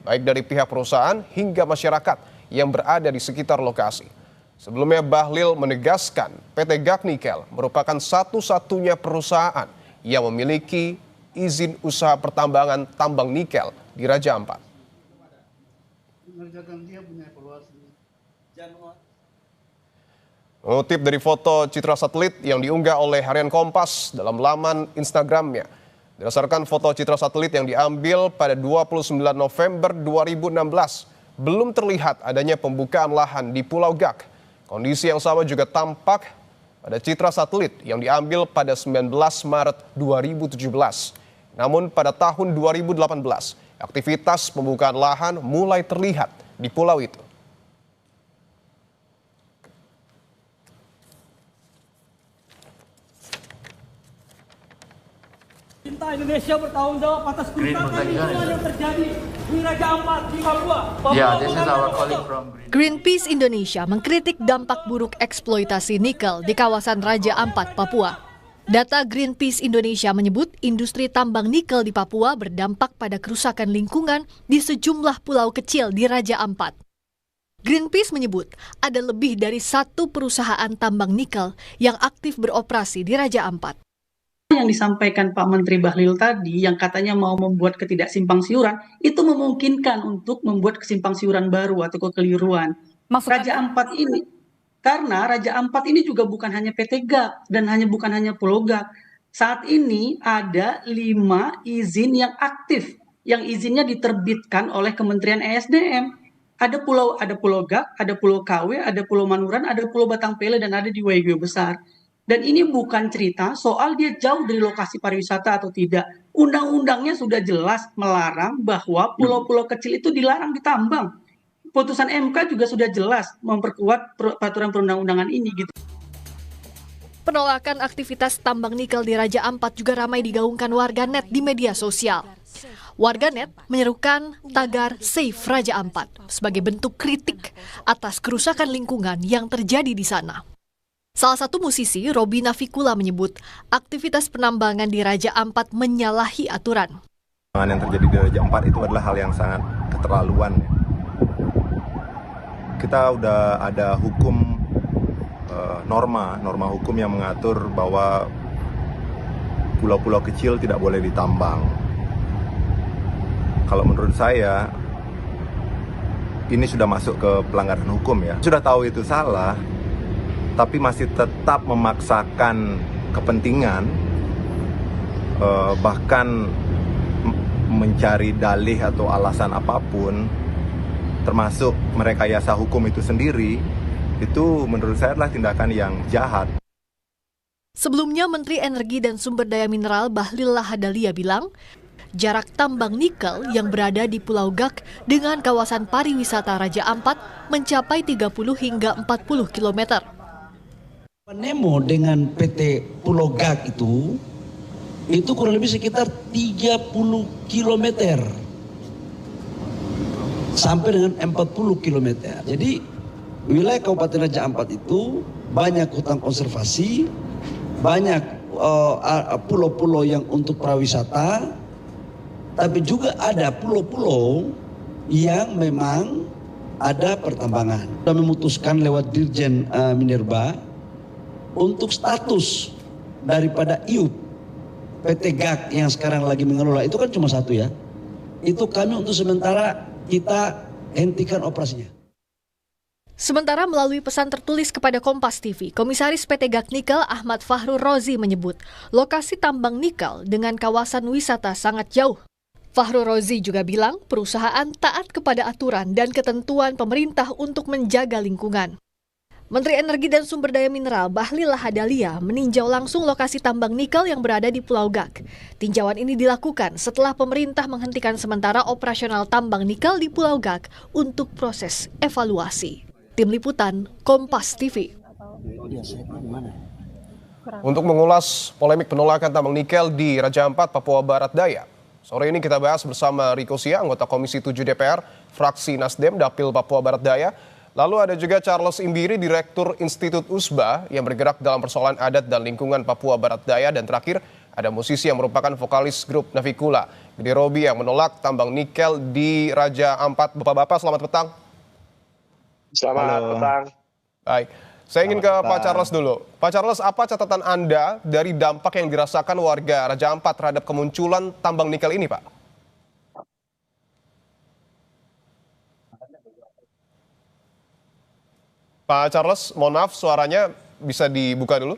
baik dari pihak perusahaan hingga masyarakat yang berada di sekitar lokasi. Sebelumnya Bahlil menegaskan PT GAC Nikel merupakan satu-satunya perusahaan yang memiliki izin usaha pertambangan tambang nikel di Raja Ampat. Mengutip dari foto citra satelit yang diunggah oleh Harian Kompas dalam laman Instagramnya, berdasarkan foto citra satelit yang diambil pada 29 November 2016, belum terlihat adanya pembukaan lahan di Pulau GAC. Kondisi yang sama juga tampak pada citra satelit yang diambil pada 19 Maret 2017. Namun pada tahun 2018, aktivitas pembukaan lahan mulai terlihat di pulau itu. Pemerintah Indonesia bertanggung jawab atas kerusakan lingkungan yang terjadi di Raja Ampat di Papua. Greenpeace Indonesia mengkritik dampak buruk eksploitasi nikel di kawasan Raja Ampat, Papua. Data Greenpeace Indonesia menyebut industri tambang nikel di Papua berdampak pada kerusakan lingkungan di sejumlah pulau kecil di Raja Ampat. Greenpeace menyebut ada lebih dari 1 perusahaan tambang nikel yang aktif beroperasi di Raja Ampat. Yang disampaikan Pak Menteri Bahlil tadi yang katanya mau membuat ketidaksimpangsiuran itu memungkinkan untuk membuat kesimpangsiuran baru atau kekeliruan. Raja Ampat ini, karena Raja Ampat ini juga bukan hanya PT GAC dan bukan hanya Pulau GAC. Saat ini ada 5 izin yang aktif, yang izinnya diterbitkan oleh Kementerian ESDM. Ada Pulau GAC, ada Pulau KW, ada Pulau Manuran, ada Pulau Batangpele, dan ada di Waigeo Besar. Dan ini bukan cerita soal dia jauh dari lokasi pariwisata atau tidak. Undang-undangnya sudah jelas melarang bahwa pulau-pulau kecil itu dilarang ditambang. Putusan MK juga sudah jelas memperkuat peraturan perundang-undangan ini gitu. Penolakan aktivitas tambang nikel di Raja Ampat juga ramai digaungkan warganet di media sosial. Warganet menyerukan tagar Save Raja Ampat sebagai bentuk kritik atas kerusakan lingkungan yang terjadi di sana. Salah satu musisi, Robby Navikula, menyebut aktivitas penambangan di Raja Ampat menyalahi aturan. Yang terjadi di Raja Ampat itu adalah hal yang sangat keterlaluan. Kita udah ada hukum, norma hukum yang mengatur bahwa pulau-pulau kecil tidak boleh ditambang. Kalau menurut saya, ini sudah masuk ke pelanggaran hukum ya. Sudah tahu itu salah, tapi masih tetap memaksakan kepentingan, bahkan mencari dalih atau alasan apapun, termasuk merekayasa hukum itu sendiri, itu menurut saya adalah tindakan yang jahat. Sebelumnya, Menteri Energi dan Sumber Daya Mineral Bahlil Lahadalia bilang, jarak tambang nikel yang berada di Pulau GAC dengan kawasan pariwisata Raja Ampat mencapai 30 hingga 40 km. Nemo dengan PT Pulau GAC itu kurang lebih sekitar 30 km sampai dengan 40 km. Jadi wilayah Kabupaten Raja Ampat itu banyak hutan konservasi, banyak pulau-pulau yang untuk prawisata, tapi juga ada pulau-pulau yang memang ada pertambangan. Kita memutuskan lewat Dirjen Minerba untuk status daripada IUP PT GAC yang sekarang lagi mengelola itu kan cuma 1 ya. Itu kami untuk sementara kita hentikan operasinya. Sementara melalui pesan tertulis kepada Kompas TV, Komisaris PT GAC Nikel Ahmad Fahrul Rozi menyebut lokasi tambang nikel dengan kawasan wisata sangat jauh. Fahrul Rozi juga bilang perusahaan taat kepada aturan dan ketentuan pemerintah untuk menjaga lingkungan. Menteri Energi dan Sumber Daya Mineral Bahlil Lahadalia meninjau langsung lokasi tambang nikel yang berada di Pulau GAC. Tinjauan ini dilakukan setelah pemerintah menghentikan sementara operasional tambang nikel di Pulau GAC untuk proses evaluasi. Tim Liputan, Kompas TV. Untuk mengulas polemik penolakan tambang nikel di Raja Ampat, Papua Barat Daya, sore ini kita bahas bersama Riko Sia, anggota Komisi 7 DPR, fraksi Nasdem, Dapil Papua Barat Daya. Lalu ada juga Charles Imbiri, Direktur Institut USBA yang bergerak dalam persoalan adat dan lingkungan Papua Barat Daya. Dan terakhir ada musisi yang merupakan vokalis grup Navikula, Gede Robi, yang menolak tambang nikel di Raja Ampat. Bapak-bapak, selamat petang. Selamat petang. Baik, saya ingin ke Pak Charles dulu. Pak Charles, apa catatan Anda dari dampak yang dirasakan warga Raja Ampat terhadap kemunculan tambang nikel ini, Pak? Pak Charles, mohon maaf, suaranya bisa dibuka dulu.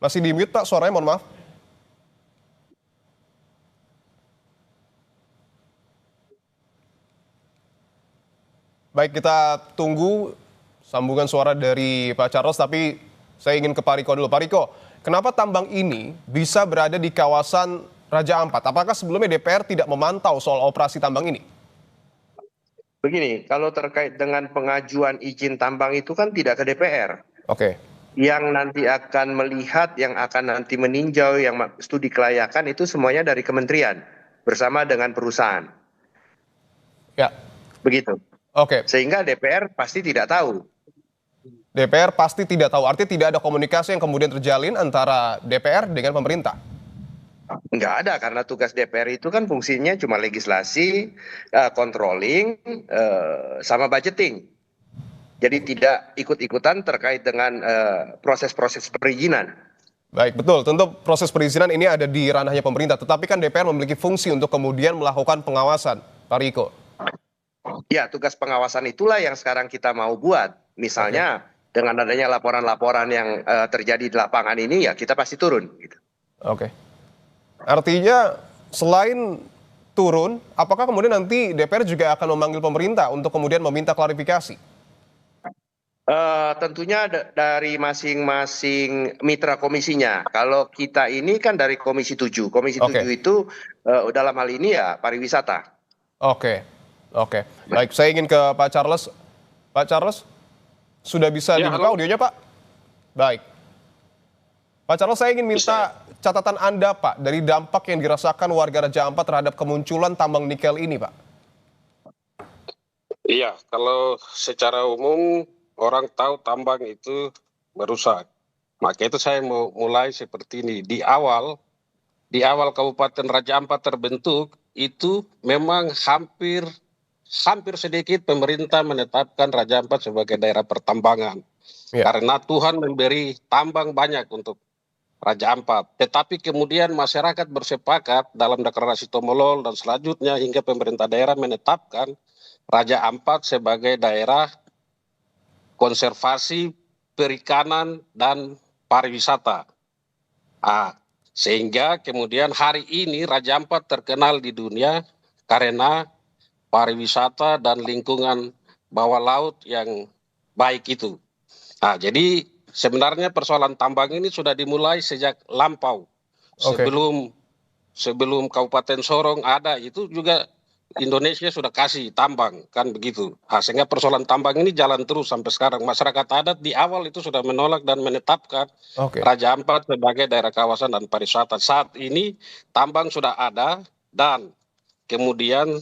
Masih di mute, Pak, suaranya, mohon maaf. Baik, kita tunggu sambungan suara dari Pak Charles, tapi saya ingin ke Pak Riko dulu. Pak Riko, kenapa tambang ini bisa berada di kawasan Raja Ampat? Apakah sebelumnya DPR tidak memantau soal operasi tambang ini? Begini, kalau terkait dengan pengajuan izin tambang itu kan tidak ke DPR. Oke. Yang nanti akan melihat, yang akan nanti meninjau, yang studi kelayakan itu semuanya dari kementerian bersama dengan perusahaan. Ya. Begitu. Oke. Sehingga DPR pasti tidak tahu. DPR pasti tidak tahu. Artinya tidak ada komunikasi yang kemudian terjalin antara DPR dengan pemerintah. Nggak ada, karena tugas DPR itu kan fungsinya cuma legislasi, controlling, sama budgeting. Jadi tidak ikut-ikutan terkait dengan proses-proses perizinan. Baik, betul. Tentu proses perizinan ini ada di ranahnya pemerintah. Tetapi kan DPR memiliki fungsi untuk kemudian melakukan pengawasan. Pak Riko. Ya, tugas pengawasan itulah yang sekarang kita mau buat. Misalnya dengan adanya laporan-laporan yang terjadi di lapangan ini, ya kita pasti turun. Gitu. Oke. Artinya selain turun, apakah kemudian nanti DPR juga akan memanggil pemerintah untuk kemudian meminta klarifikasi? Tentunya dari masing-masing mitra komisinya. Kalau kita ini kan dari Komisi 7. Komisi 7 itu dalam hal ini ya pariwisata. Oke. Baik, saya ingin ke Pak Charles. Pak Charles, sudah bisa dibuka audionya, Pak? Baik. Pak Charles, saya ingin minta catatan Anda, Pak, dari dampak yang dirasakan warga Raja Ampat terhadap kemunculan tambang nikel ini, Pak. Iya, kalau secara umum orang tahu tambang itu merusak. Maka itu saya mau mulai seperti ini. Di awal Kabupaten Raja Ampat terbentuk, itu memang hampir sedikit pemerintah menetapkan Raja Ampat sebagai daerah pertambangan. Ya. Karena Tuhan memberi tambang banyak untuk Raja Ampat. Tetapi kemudian masyarakat bersepakat dalam deklarasi Tomolol dan selanjutnya hingga pemerintah daerah menetapkan Raja Ampat sebagai daerah konservasi, perikanan, dan pariwisata. Sehingga kemudian hari ini Raja Ampat terkenal di dunia karena pariwisata dan lingkungan bawah laut yang baik itu. Jadi sebenarnya persoalan tambang ini sudah dimulai sejak lampau. Sebelum Kabupaten Sorong ada, itu juga Indonesia sudah kasih tambang, kan begitu. Sehingga persoalan tambang ini jalan terus sampai sekarang. Masyarakat adat di awal itu sudah menolak dan menetapkan Raja Ampat sebagai daerah kawasan dan pariwisata. Saat ini tambang sudah ada dan kemudian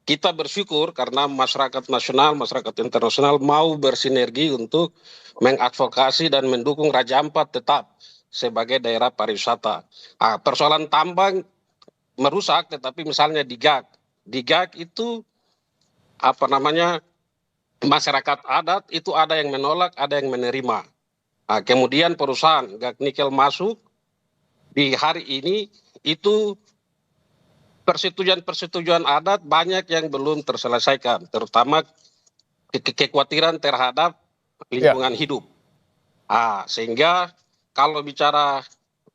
kita bersyukur karena masyarakat nasional, masyarakat internasional mau bersinergi untuk mengadvokasi dan mendukung Raja Ampat tetap sebagai daerah pariwisata. Persoalan tambang merusak, tetapi misalnya di GAG itu masyarakat adat itu ada yang menolak, ada yang menerima. Kemudian perusahaan GAG Nikel masuk di hari ini itu persetujuan adat banyak yang belum terselesaikan, terutama kekhawatiran terhadap lingkungan hidup. Sehingga kalau bicara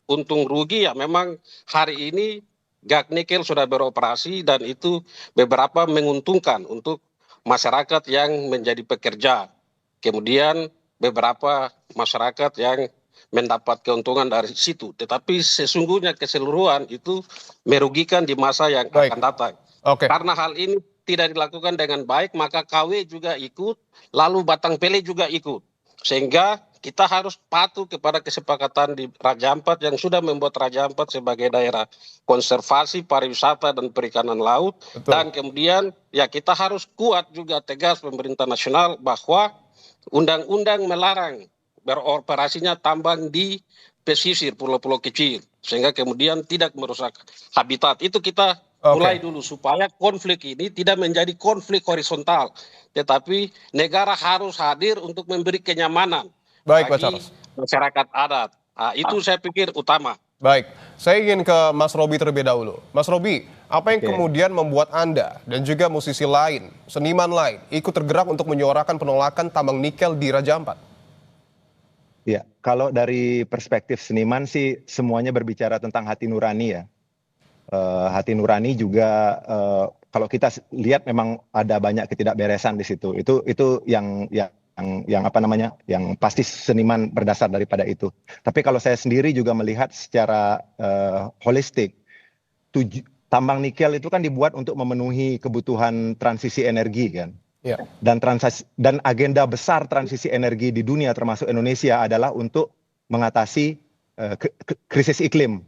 untung rugi ya memang hari ini GAG Nikel sudah beroperasi dan itu beberapa menguntungkan untuk masyarakat yang menjadi pekerja. Kemudian beberapa masyarakat yang mendapat keuntungan dari situ. Tetapi sesungguhnya keseluruhan itu merugikan di masa yang akan datang. Karena hal ini tidak dilakukan dengan baik, maka KW juga ikut, lalu Batang Pele juga ikut. Sehingga kita harus patuh kepada kesepakatan di Raja Ampat yang sudah membuat Raja Ampat sebagai daerah konservasi, pariwisata, dan perikanan laut. Dan kemudian ya kita harus kuat juga tegas pemerintah nasional bahwa undang-undang melarang beroperasinya tambang di pesisir pulau-pulau kecil, sehingga kemudian tidak merusak habitat. Itu kita mulai dulu supaya konflik ini tidak menjadi konflik horizontal, tetapi negara harus hadir untuk memberi kenyamanan bagi masyarakat adat. Nah, itu saya pikir utama. Baik, saya ingin ke Mas Robi terlebih dahulu. Mas Robi, apa yang kemudian membuat Anda dan juga musisi lain, seniman lain, ikut tergerak untuk menyuarakan penolakan tambang nikel di Raja Ampat? Ya, kalau dari perspektif seniman sih semuanya berbicara tentang hati nurani ya. Hati nurani juga kalau kita lihat memang ada banyak ketidakberesan di situ. Itu yang apa namanya, yang pasti seniman berdasar daripada itu. Tapi kalau saya sendiri juga melihat secara holistik, tambang nikel itu kan dibuat untuk memenuhi kebutuhan transisi energi kan. Ya. Dan agenda besar transisi energi di dunia termasuk Indonesia adalah untuk mengatasi krisis iklim.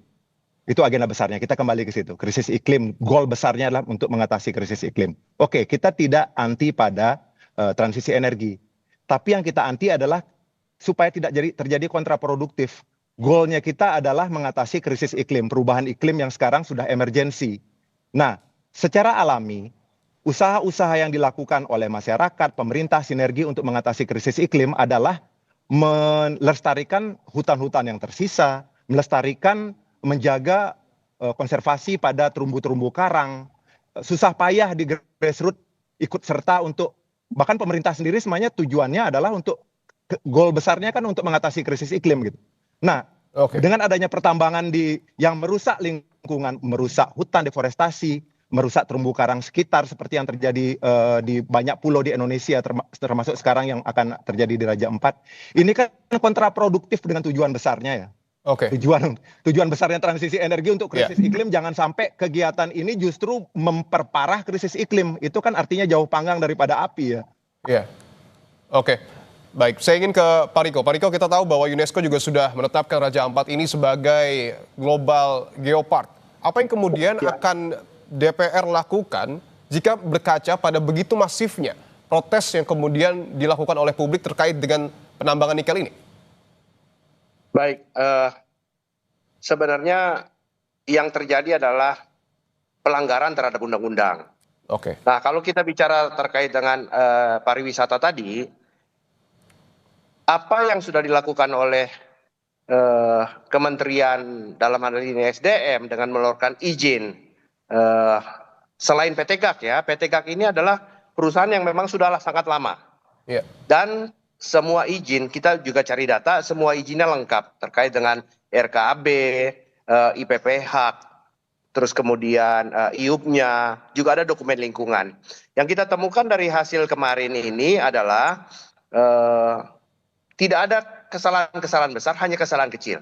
Itu agenda besarnya. Kita kembali ke situ. Krisis iklim, goal besarnya adalah untuk mengatasi krisis iklim. Oke, kita tidak anti pada transisi energi. Tapi yang kita anti adalah supaya tidak terjadi kontraproduktif. Goalnya kita adalah mengatasi krisis iklim, perubahan iklim yang sekarang sudah emergensi. Nah, secara alami, usaha-usaha yang dilakukan oleh masyarakat, pemerintah, sinergi untuk mengatasi krisis iklim adalah melestarikan hutan-hutan yang tersisa, menjaga konservasi pada terumbu-terumbu karang. Susah payah di grassroots ikut serta untuk, bahkan pemerintah sendiri semuanya tujuannya adalah untuk, goal besarnya kan untuk mengatasi krisis iklim gitu. Nah, dengan adanya pertambangan yang merusak lingkungan, merusak hutan, deforestasi, merusak terumbu karang sekitar seperti yang terjadi di banyak pulau di Indonesia, termasuk sekarang yang akan terjadi di Raja Ampat. Ini kan kontraproduktif dengan tujuan besarnya ya. Tujuan besarnya transisi energi untuk krisis iklim, jangan sampai kegiatan ini justru memperparah krisis iklim. Itu kan artinya jauh panggang daripada api ya. Iya. Oke. Baik, saya ingin ke Pak Riko. Pak Riko, kita tahu bahwa UNESCO juga sudah menetapkan Raja Ampat ini sebagai global geopark. Apa yang kemudian akan DPR lakukan jika berkaca pada begitu masifnya protes yang kemudian dilakukan oleh publik terkait dengan penambangan nikel ini? Baik, sebenarnya yang terjadi adalah pelanggaran terhadap undang-undang. Nah, kalau kita bicara terkait dengan pariwisata tadi, apa yang sudah dilakukan oleh Kementerian dalam hal ini SDM dengan mengeluarkan izin, selain PT GAK ya, PT GAK ini adalah perusahaan yang memang sudah sangat lama. Dan semua izin, kita juga cari data, semua izinnya lengkap terkait dengan RKAB, IPPH, terus kemudian IUP-nya, juga ada dokumen lingkungan. Yang kita temukan dari hasil kemarin ini adalah tidak ada kesalahan-kesalahan besar, hanya kesalahan kecil.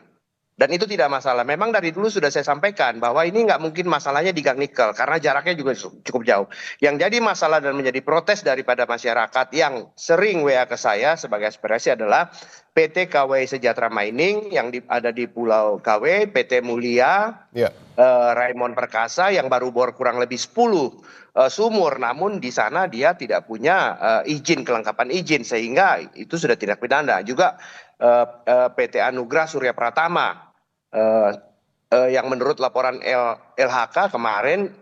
Dan itu tidak masalah. Memang dari dulu sudah saya sampaikan bahwa ini nggak mungkin masalahnya di Gang Nikel karena jaraknya juga cukup jauh. Yang jadi masalah dan menjadi protes daripada masyarakat yang sering WA ke saya sebagai aspirasi adalah PT KW Sejahtera Mining yang ada di Pulau KW, PT Mulia, Raymond Perkasa yang baru bor kurang lebih 10 sumur, namun di sana dia tidak punya izin, kelengkapan izin, sehingga itu sudah tindak pidana. Juga PT Anugrah Surya Pratama yang menurut laporan LHK kemarin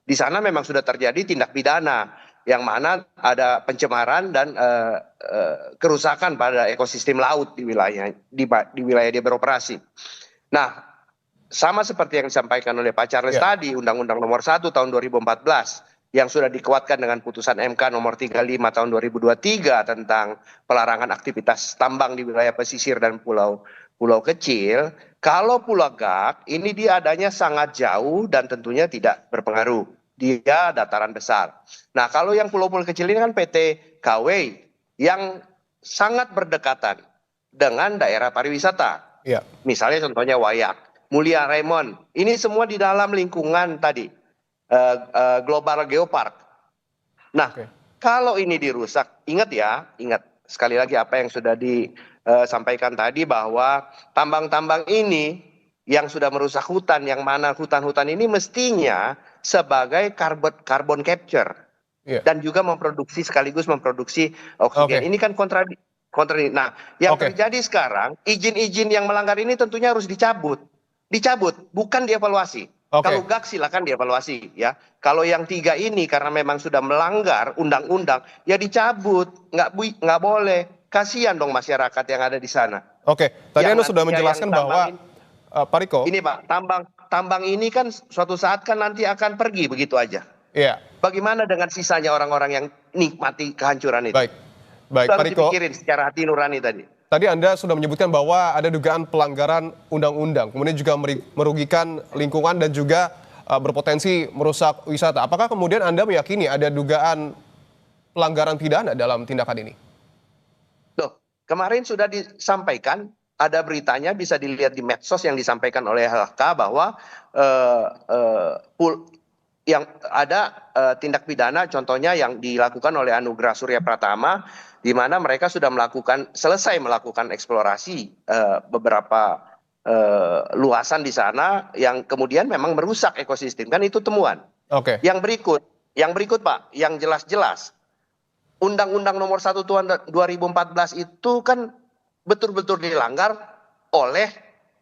di sana memang sudah terjadi tindak pidana yang mana ada pencemaran dan kerusakan pada ekosistem laut di wilayah dia beroperasi. Nah, sama seperti yang disampaikan oleh Pak Charles tadi, Undang-Undang Nomor 1 Tahun 2014 yang sudah dikuatkan dengan putusan MK Nomor 35 Tahun 2023 tentang pelarangan aktivitas tambang di wilayah pesisir dan pulau kecil. Kalau Pulau GAK ini dia adanya sangat jauh dan tentunya tidak berpengaruh. Dia dataran besar. Nah, kalau yang pulau-pulau kecil ini kan PT KW yang sangat berdekatan dengan daerah pariwisata. Misalnya contohnya Wayak, Mulia Raymond. Ini semua di dalam lingkungan tadi Global Geopark. Nah, kalau ini dirusak, ingat sekali lagi apa yang sudah disampaikan tadi bahwa tambang-tambang ini yang sudah merusak hutan, yang mana hutan-hutan ini mestinya sebagai carbon capture dan juga sekaligus memproduksi oksigen. Ini kan Kontrak ini. Nah, yang Oke. terjadi sekarang, izin-izin yang melanggar ini tentunya harus dicabut. Dicabut, bukan dievaluasi. Oke. Kalau GAK silakan dievaluasi ya. Kalau yang 3 ini karena memang sudah melanggar undang-undang, ya dicabut. Nggak boleh. Kasihan dong masyarakat yang ada di sana. Oke, tadi Yang Anda sudah artinya menjelaskan yang bahwa Pak Riko, ini Pak, tambang ini kan suatu saat kan nanti akan pergi begitu aja. iya, Bagaimana dengan sisanya orang-orang yang nikmati kehancuran itu? baik, baik, Itu Pak harus Riko. dipikirin secara hati nurani tadi. Tadi Anda sudah menyebutkan bahwa ada dugaan pelanggaran undang-undang, kemudian juga merugikan lingkungan dan juga berpotensi merusak wisata. Apakah kemudian Anda meyakini ada dugaan pelanggaran pidana dalam tindakan ini? Loh, kemarin sudah disampaikan, ada beritanya bisa dilihat di medsos yang disampaikan oleh LHK bahwa yang ada tindak pidana contohnya yang dilakukan oleh Anugrah Surya Pratama, di mana mereka sudah selesai melakukan eksplorasi beberapa luasan di sana yang kemudian memang merusak ekosistem, kan itu temuan. Oke. Yang berikut Pak, yang jelas-jelas Undang-Undang Nomor 1 Tahun 2014 itu kan betul-betul dilanggar oleh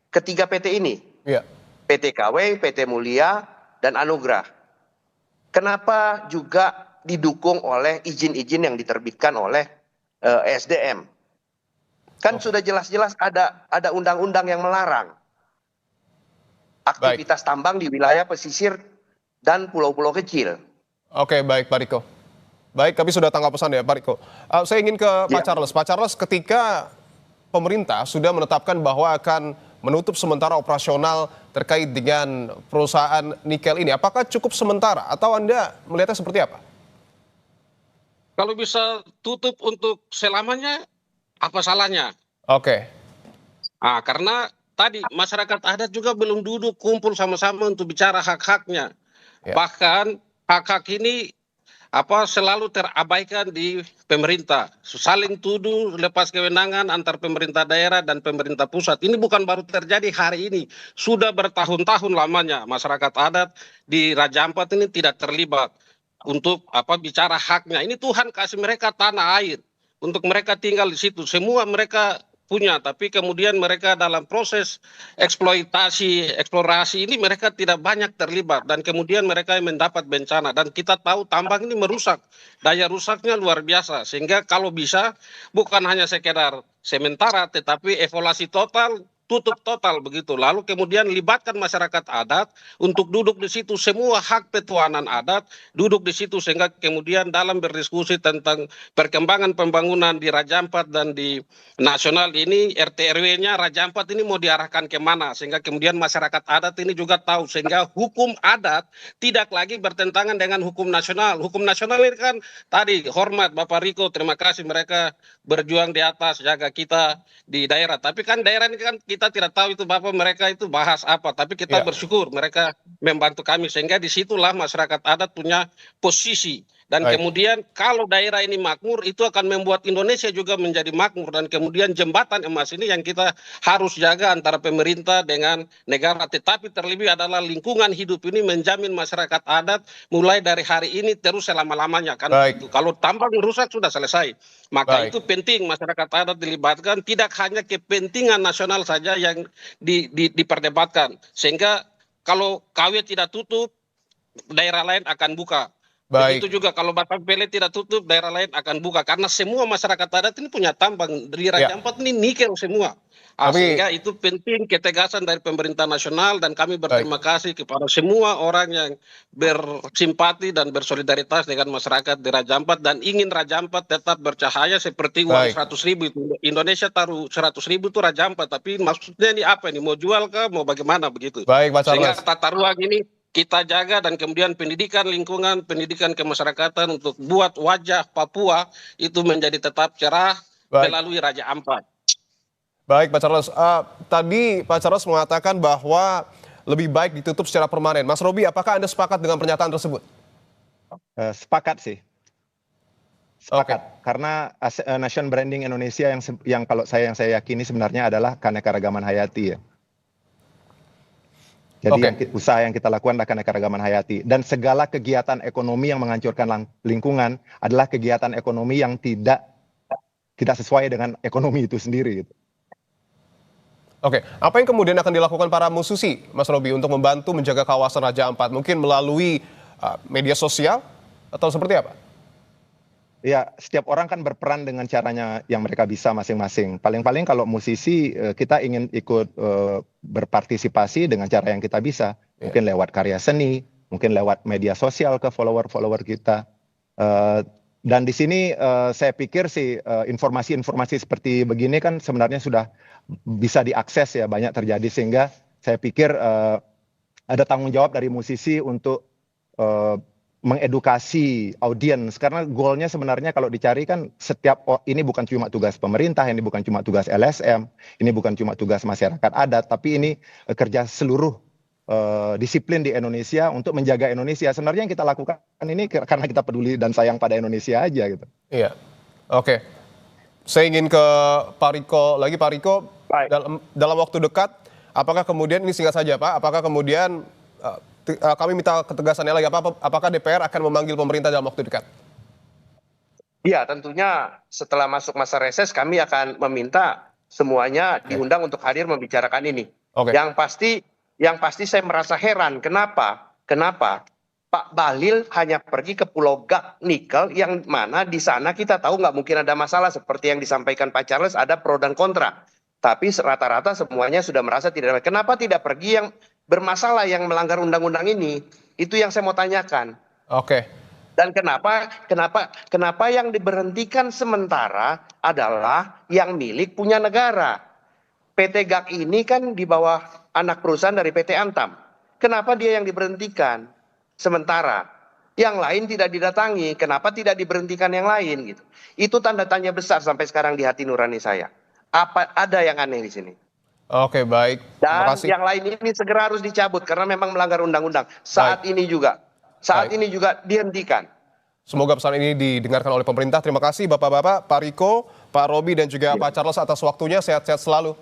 ketiga PT ini. Iya. PT KW, PT Mulia, dan Anugrah. Kenapa juga didukung oleh izin-izin yang diterbitkan oleh SDM? Kan sudah jelas-jelas ada undang-undang yang melarang aktivitas tambang di wilayah pesisir dan pulau-pulau kecil. Oke, baik Pak Riko. Baik, kami sudah tangkap pesan ya Pak Riko. Saya ingin ke Pak Charles. Pak Charles, ketika pemerintah sudah menetapkan bahwa akan menutup sementara operasional terkait dengan perusahaan nikel ini, apakah cukup sementara atau Anda melihatnya seperti apa? Kalau bisa tutup untuk selamanya, apa salahnya? Oke. Karena tadi masyarakat adat juga belum duduk kumpul sama-sama untuk bicara hak-haknya. Ya. Bahkan hak-hak ini selalu terabaikan di pemerintah. Saling tuduh, lepas kewenangan antar pemerintah daerah dan pemerintah pusat. Ini bukan baru terjadi hari ini. Sudah bertahun-tahun lamanya masyarakat adat di Raja Ampat ini tidak terlibat untuk bicara haknya. Ini Tuhan kasih mereka tanah air untuk mereka tinggal di situ. Semua mereka punya, tapi kemudian mereka dalam proses eksplorasi ini mereka tidak banyak terlibat dan kemudian mereka mendapat bencana, dan kita tahu tambang ini merusak, daya rusaknya luar biasa, sehingga kalau bisa bukan hanya sekedar sementara tetapi evaluasi total, tutup total begitu. Lalu kemudian libatkan masyarakat adat untuk duduk di situ, semua hak petuanan adat duduk di situ, sehingga kemudian dalam berdiskusi tentang perkembangan pembangunan di Raja Ampat dan di nasional ini, RT RW-nya Raja Ampat ini mau diarahkan kemana, sehingga kemudian masyarakat adat ini juga tahu, sehingga hukum adat tidak lagi bertentangan dengan hukum nasional. Hukum nasional ini kan tadi hormat Bapak Riko, terima kasih mereka berjuang di atas jaga kita di daerah, tapi kan daerah ini kan kita tidak tahu itu Bapak mereka itu bahas apa, tapi kita bersyukur mereka membantu kami, sehingga disitulah masyarakat adat punya posisi. Dan kemudian kalau daerah ini makmur, itu akan membuat Indonesia juga menjadi makmur, dan kemudian jembatan emas ini yang kita harus jaga antara pemerintah dengan negara. Tetapi terlebih adalah lingkungan hidup ini menjamin masyarakat adat mulai dari hari ini terus selama-lamanya kan. Itu. Kalau tambang rusak sudah selesai. Maka itu penting masyarakat adat dilibatkan, tidak hanya kepentingan nasional saja yang diperdebatkan. Sehingga kalau KW tidak tutup, daerah lain akan buka. Begitu juga kalau Batam Pele tidak tutup, daerah lain akan buka. Karena semua masyarakat adat ini punya tambang. Di Raja Ampat ini nikel semua. Sehingga itu penting ketegasan dari pemerintah nasional, dan kami berterima kasih kepada semua orang yang bersimpati dan bersolidaritas dengan masyarakat di Raja Ampat dan ingin Raja Ampat tetap bercahaya seperti uang 100.000 itu. Indonesia taruh 100.000 itu Raja Ampat, tapi maksudnya ini apa ini? Mau jual kah? Mau bagaimana begitu? Baik, Pak Charles. Sehingga tata ruang ini kita jaga, dan kemudian pendidikan lingkungan, pendidikan kemasyarakatan untuk buat wajah Papua itu menjadi tetap cerah melalui Raja Ampat. Baik Pak Charles, tadi Pak Charles mengatakan bahwa lebih baik ditutup secara permanen. Mas Robi, apakah Anda sepakat dengan pernyataan tersebut? Sepakat sih. Sepakat. Karena nation branding Indonesia yang saya yakini sebenarnya adalah keanekaragaman hayati ya. Jadi usaha yang kita lakukan adalah keanekaragaman hayati, dan segala kegiatan ekonomi yang menghancurkan lingkungan adalah kegiatan ekonomi yang tidak tidak sesuai dengan ekonomi itu sendiri gitu. Oke, apa yang kemudian akan dilakukan para musisi, Mas Robi, untuk membantu menjaga kawasan Raja Ampat? Mungkin melalui media sosial atau seperti apa? Ya, setiap orang kan berperan dengan caranya yang mereka bisa masing-masing. Paling-paling kalau musisi kita ingin ikut berpartisipasi dengan cara yang kita bisa. Mungkin lewat karya seni, mungkin lewat media sosial ke follower-follower kita. Dan di sini saya pikir sih informasi-informasi seperti begini kan sebenarnya sudah bisa diakses ya, banyak terjadi, sehingga saya pikir ada tanggung jawab dari musisi untuk mengedukasi audiens, karena goalnya sebenarnya kalau dicari kan ini bukan cuma tugas pemerintah, ini bukan cuma tugas LSM, ini bukan cuma tugas masyarakat adat, tapi ini kerja seluruh disiplin di Indonesia untuk menjaga Indonesia. Sebenarnya yang kita lakukan ini karena kita peduli dan sayang pada Indonesia aja gitu. Iya, oke. Saya ingin ke Pak Riko lagi. Pak Riko, dalam waktu dekat, apakah kemudian, ini singkat saja Pak, apakah kemudian kami minta ketegasannya lagi, apakah DPR akan memanggil pemerintah dalam waktu dekat? Iya, tentunya setelah masuk masa reses kami akan meminta semuanya diundang untuk hadir membicarakan ini. Yang pasti saya merasa heran, kenapa Pak Bahlil hanya pergi ke Pulau Gak Nikel, yang mana di sana kita tahu nggak mungkin ada masalah seperti yang disampaikan Pak Charles, ada pro dan kontra. Tapi rata-rata semuanya sudah merasa tidak ada. Kenapa tidak pergi yang bermasalah, yang melanggar undang-undang ini? Itu yang saya mau tanyakan. Oke. Dan kenapa yang diberhentikan sementara adalah yang milik punya negara? PT GAK ini kan di bawah anak perusahaan dari PT Antam. Kenapa dia yang diberhentikan sementara? Yang lain tidak didatangi. Kenapa tidak diberhentikan yang lain gitu? Itu tanda tanya besar sampai sekarang di hati nurani saya. Apa ada yang aneh di sini? Oke, baik. Dan yang lain ini segera harus dicabut karena memang melanggar undang-undang. Saat ini juga dihentikan. Semoga pesan ini didengarkan oleh pemerintah. Terima kasih Bapak-bapak, Pak Riko, Pak Robi, dan juga Pak Charles atas waktunya. Sehat-sehat selalu.